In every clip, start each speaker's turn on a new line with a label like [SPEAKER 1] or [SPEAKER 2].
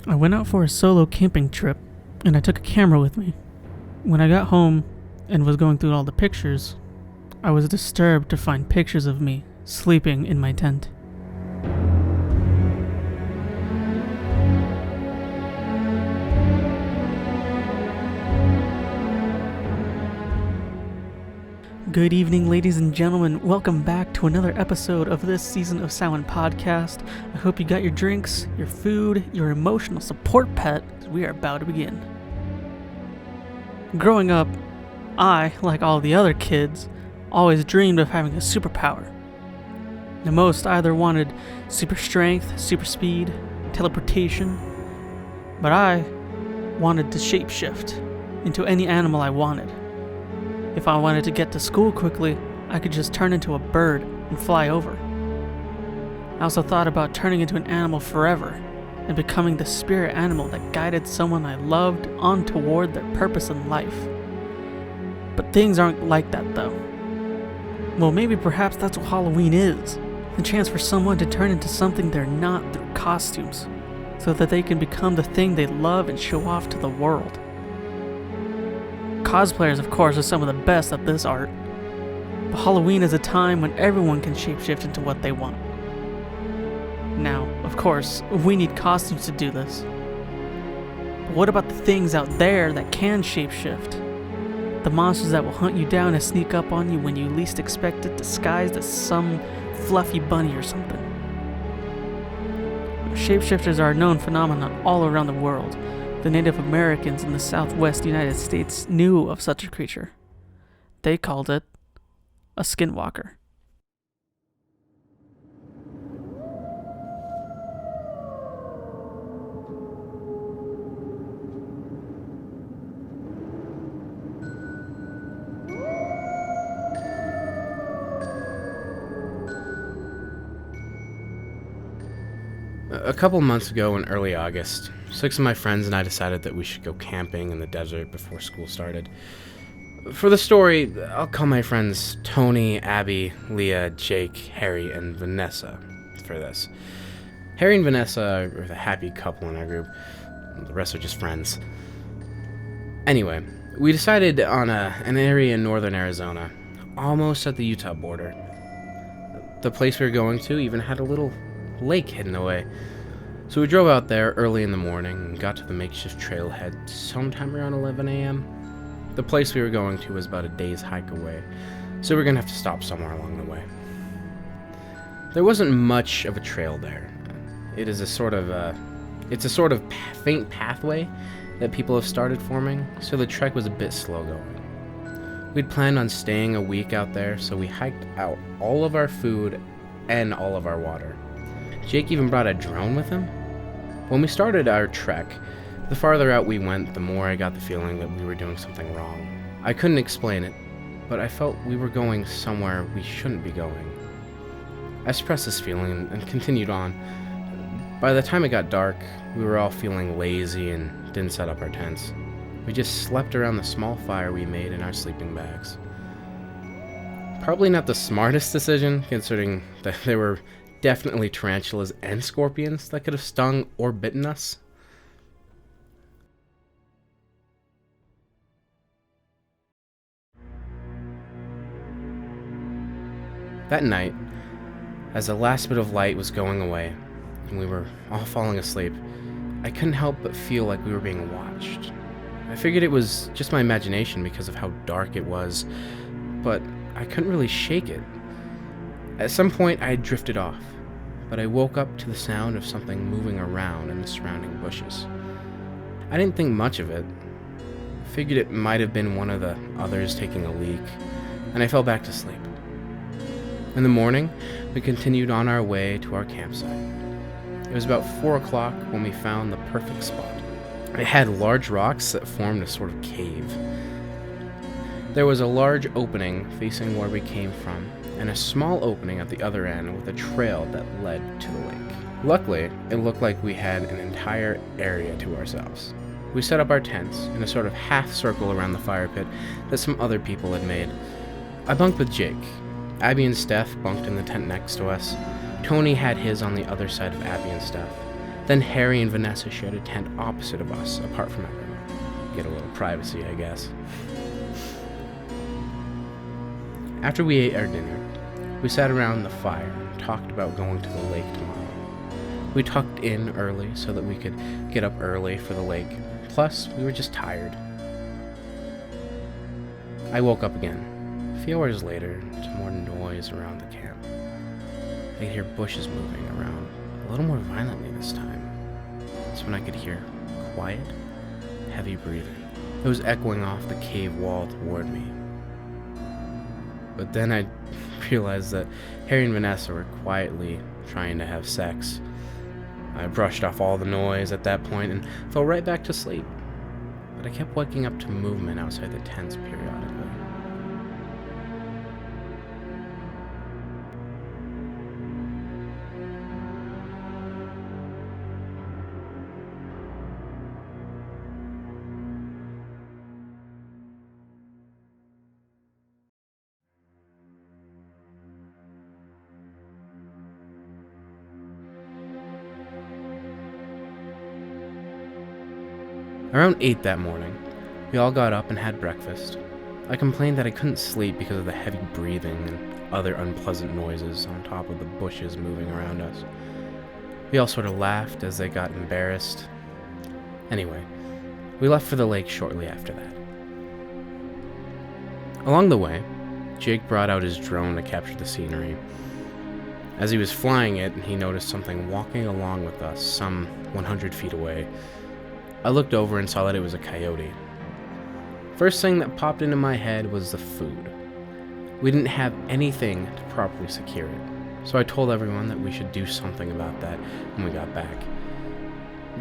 [SPEAKER 1] I went out for a solo camping trip, and I took a camera with me. When I got home and was going through all the pictures, I was disturbed to find pictures of me sleeping in my tent. Good evening, ladies and gentlemen. Welcome back to another episode of this season of Samhain podcast. I hope you got your drinks, your food, your emotional support pet, as we are about to begin. Growing up, I, like all the other kids, always dreamed of having a superpower. The most either wanted super strength, super speed, teleportation, but I wanted to shapeshift into any animal I wanted. If I wanted to get to school quickly, I could just turn into a bird and fly over. I also thought about turning into an animal forever and becoming the spirit animal that guided someone I loved on toward their purpose in life. But things aren't like that though. Well, maybe perhaps that's what Halloween is. The chance for someone to turn into something they're not through costumes, so that they can become the thing they love and show off to the world. Cosplayers, of course, are some of the best at this art, but Halloween is a time when everyone can shapeshift into what they want. Now, of course, we need costumes to do this. But what about the things out there that can shapeshift? The monsters that will hunt you down and sneak up on you when you least expect it, disguised as some fluffy bunny or something. Shapeshifters are a known phenomenon all around the world. The Native Americans in the southwest United States knew of such a creature. They called it a Skinwalker.
[SPEAKER 2] A couple months ago in early August, 6 of my friends and I decided that we should go camping in the desert before school started. For the story, I'll call my friends Tony, Abby, Leah, Jake, Harry, and Vanessa for this. Harry and Vanessa are the happy couple in our group. The rest are just friends. Anyway, we decided on an area in northern Arizona, almost at the Utah border. The place we were going to even had a little lake hidden away. So we drove out there early in the morning and got to the makeshift trailhead sometime around 11 a.m. The place we were going to was about a day's hike away, so we were going to have to stop somewhere along the way. There wasn't much of a trail there. It's a sort of faint pathway that people have started forming, so the trek was a bit slow going. We'd planned on staying a week out there, so we hiked out all of our food and all of our water. Jake even brought a drone with him. When we started our trek, the farther out we went, the more I got the feeling that we were doing something wrong. I couldn't explain it, but I felt we were going somewhere we shouldn't be going. I suppressed this feeling and continued on. By the time it got dark, we were all feeling lazy and didn't set up our tents. We just slept around the small fire we made in our sleeping bags. Probably not the smartest decision, considering that there were definitely tarantulas and scorpions that could have stung or bitten us. That night, as the last bit of light was going away and we were all falling asleep, I couldn't help but feel like we were being watched. I figured it was just my imagination because of how dark it was, but I couldn't really shake it. At some point, I had drifted off, but I woke up to the sound of something moving around in the surrounding bushes. I didn't think much of it. I figured it might have been one of the others taking a leak, and I fell back to sleep. In the morning, we continued on our way to our campsite. It was about 4 o'clock when we found the perfect spot. It had large rocks that formed a sort of cave. There was a large opening facing where we came from, and a small opening at the other end with a trail that led to the lake. Luckily, it looked like we had an entire area to ourselves. We set up our tents in a sort of half circle around the fire pit that some other people had made. I bunked with Jake. Abby and Steph bunked in the tent next to us. Tony had his on the other side of Abby and Steph. Then Harry and Vanessa shared a tent opposite of us, apart from everyone. Get a little privacy, I guess. After we ate our dinner, we sat around the fire and talked about going to the lake tomorrow. We tucked in early so that we could get up early for the lake. Plus, we were just tired. I woke up again. A few hours later, to more noise around the camp. I could hear bushes moving around, a little more violently this time. That's when I could hear quiet, heavy breathing. It was echoing off the cave wall toward me. But then I realized that Harry and Vanessa were quietly trying to have sex. I brushed off all the noise at that point and fell right back to sleep. But I kept waking up to movement outside the tents periodically. Around 8 that morning, we all got up and had breakfast. I complained that I couldn't sleep because of the heavy breathing and other unpleasant noises on top of the bushes moving around us. We all sort of laughed as they got embarrassed. Anyway, we left for the lake shortly after that. Along the way, Jake brought out his drone to capture the scenery. As he was flying it, he noticed something walking along with us some 100 feet away. I looked over and saw that it was a coyote. First thing that popped into my head was the food. We didn't have anything to properly secure it, so I told everyone that we should do something about that when we got back.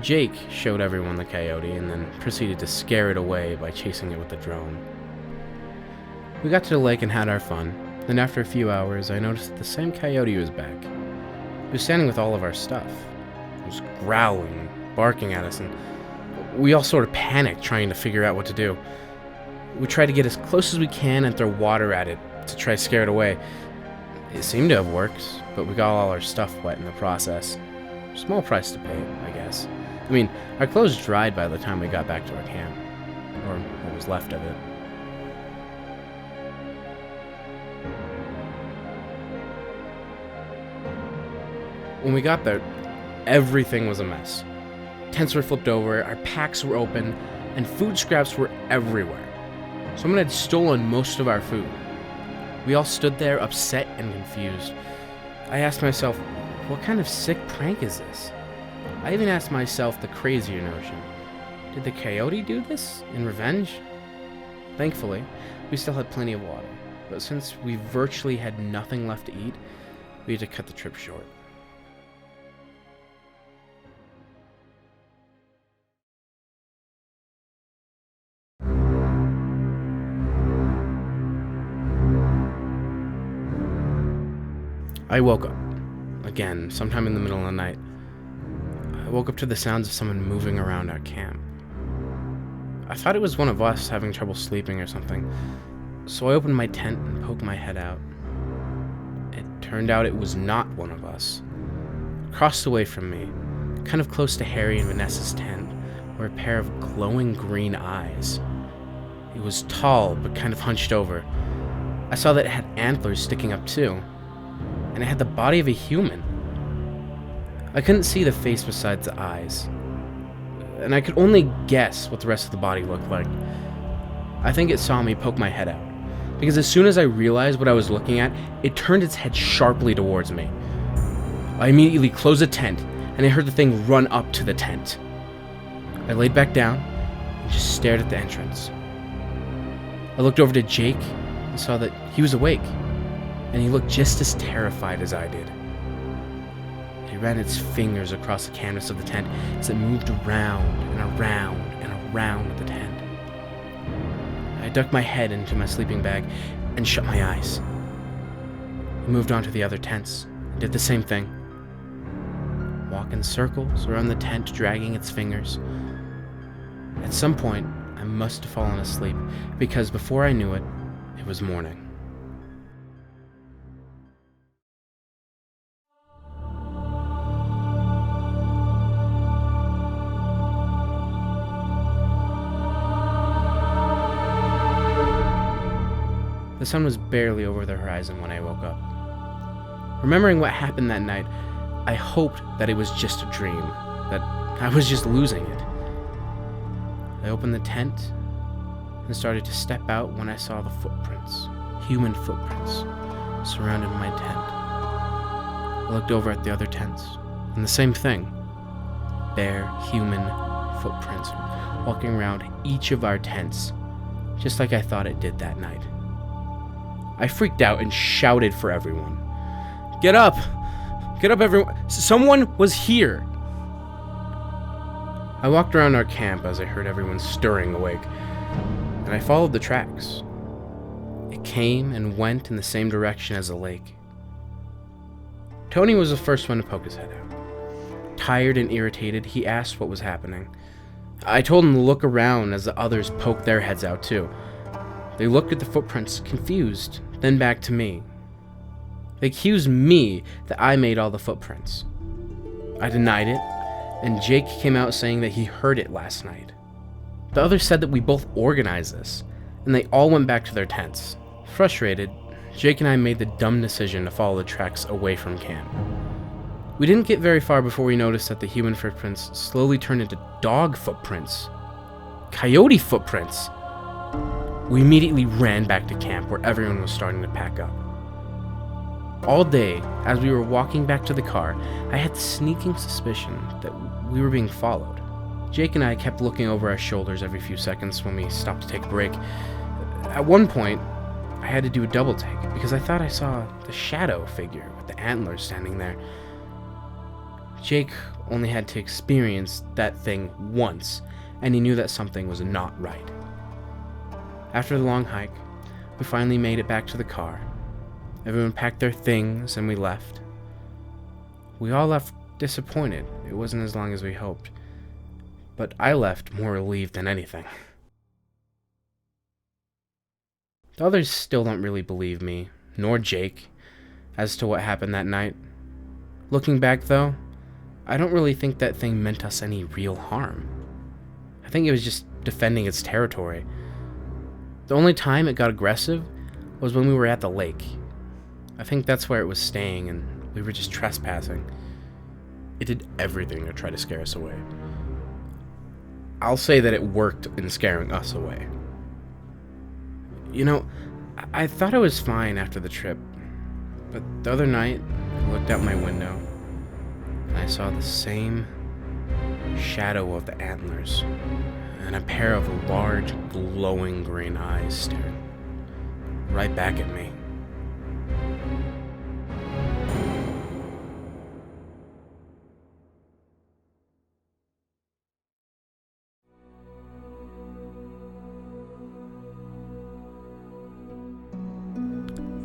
[SPEAKER 2] Jake showed everyone the coyote and then proceeded to scare it away by chasing it with the drone. We got to the lake and had our fun. Then after a few hours, I noticed that the same coyote was back. He was standing with all of our stuff. He was growling, barking at us, and we all sort of panicked trying to figure out what to do. We tried to get as close as we can and throw water at it to try to scare it away. It seemed to have worked, but we got all our stuff wet in the process. Small price to pay, I guess. I mean, our clothes dried by the time we got back to our camp. Or what was left of it. When we got there, everything was a mess. Tents were flipped over, our packs were open, and food scraps were everywhere. Someone had stolen most of our food. We all stood there upset and confused. I asked myself, what kind of sick prank is this? I even asked myself the crazier notion. Did the coyote do this in revenge? Thankfully, we still had plenty of water, but since we virtually had nothing left to eat, we had to cut the trip short. I woke up, again, sometime in the middle of the night. I woke up to the sounds of someone moving around our camp. I thought it was one of us having trouble sleeping or something, so I opened my tent and poked my head out. It turned out it was not one of us. Across the way from me, kind of close to Harry and Vanessa's tent, were a pair of glowing green eyes. It was tall, but kind of hunched over. I saw that it had antlers sticking up too. And it had the body of a human. I couldn't see the face besides the eyes, and I could only guess what the rest of the body looked like. I think it saw me poke my head out, because as soon as I realized what I was looking at, it turned its head sharply towards me. I immediately closed the tent, and I heard the thing run up to the tent. I laid back down and just stared at the entrance. I looked over to Jake and saw that he was awake, and he looked just as terrified as I did. It ran its fingers across the canvas of the tent as it moved around and around and around the tent. I ducked my head into my sleeping bag and shut my eyes. It moved on to the other tents and did the same thing. Walk in circles around the tent, dragging its fingers. At some point, I must have fallen asleep, because before I knew it, it was morning. The sun was barely over the horizon when I woke up. Remembering what happened that night, I hoped that it was just a dream, that I was just losing it. I opened the tent and started to step out when I saw the footprints, human footprints, surrounding my tent. I looked over at the other tents, and the same thing. Bare, human footprints walking around each of our tents, just like I thought it did that night. I freaked out and shouted for everyone. Get up! Get up, everyone! Someone was here! I walked around our camp as I heard everyone stirring awake, and I followed the tracks. It came and went in the same direction as the lake. Tony was the first one to poke his head out. Tired and irritated, he asked what was happening. I told him to look around as the others poked their heads out too. They looked at the footprints, confused, then back to me. They accused me that I made all the footprints. I denied it, and Jake came out saying that he heard it last night. The others said that we both organized this, and they all went back to their tents. Frustrated, Jake and I made the dumb decision to follow the tracks away from camp. We didn't get very far before we noticed that the human footprints slowly turned into dog footprints. Coyote footprints! We immediately ran back to camp where everyone was starting to pack up. All day, as we were walking back to the car, I had the sneaking suspicion that we were being followed. Jake and I kept looking over our shoulders every few seconds when we stopped to take a break. At one point, I had to do a double take because I thought I saw the shadow figure with the antlers standing there. Jake only had to experience that thing once, and he knew that something was not right. After the long hike, we finally made it back to the car. Everyone packed their things and we left. We all left disappointed. It wasn't as long as we hoped. But I left more relieved than anything. The others still don't really believe me, nor Jake, as to what happened that night. Looking back though, I don't really think that thing meant us any real harm. I think it was just defending its territory. The only time it got aggressive was when we were at the lake. I think that's where it was staying and we were just trespassing. It did everything to try to scare us away. I'll say that it worked in scaring us away. You know, I thought I was fine after the trip, but the other night, I looked out my window and I saw the same shadow of the antlers and a pair of large, glowing green eyes staring right back at me.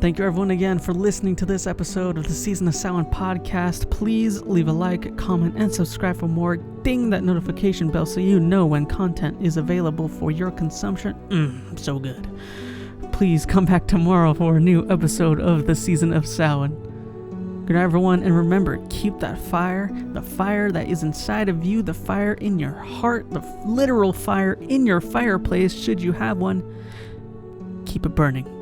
[SPEAKER 1] Thank you everyone again for listening to this episode of the Season of Samhain podcast. Please leave a like, comment, and subscribe for more. Ding that notification bell so you know when content is available for your consumption. So good. Please come back tomorrow for a new episode of the Season of Samhain. Good night everyone, and remember, keep that fire, the fire that is inside of you, the fire in your heart, the literal fire in your fireplace, should you have one, keep it burning.